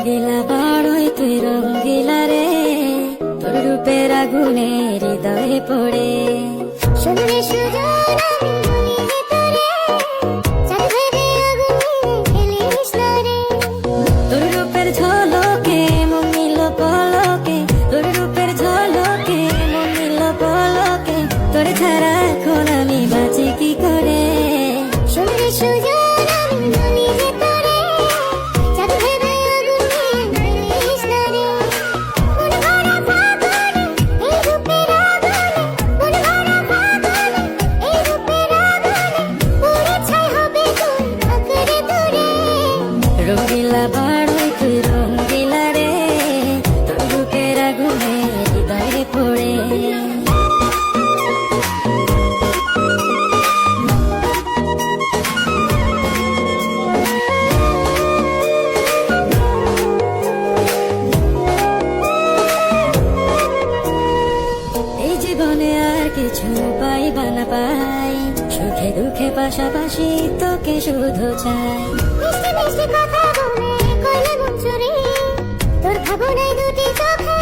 রঙ্গিলা বড়ই তুই রঙ্গিলা রে, তোর রূপের আগুনে হৃদয়ে পড়ে। শুনলে সুজন আমি বলি যে তোরে, চাঁদ ভেবে আগুনে খেলিস না রে। তোর রূপের ঝলকে মন নিল পলকে, তোর রূপের ঝলকে মন নিল পলকে, তোর ছাড়া এখন আমি বাঁচি কি করে। শুনলে সুজন আমি বলি যে তোরে, চাঁদ ভেবে আগুনে খেলিস না রে। মন ভরা ফাগুনে এই রূপের আগুনে, মন ভরা ফাগুনে এই রূপের আগুনে, পুড়ে ছাই হবে তোর আঁকড়ে ধরে। রঙ্গিলা বড়ই তুই রঙ্গিলা রে, তোর রূপের আগুনে হৃদয়ে পড়ে। এই জীবনে আর কিছু পাইবা না পাই, সুখে দুঃখে পাশাপাশি তোকে শুধু চাই। মিষ্টি মিষ্টি কথা বলে কইলে মন চুরি, তোর ভাবনায় দুটি চোখে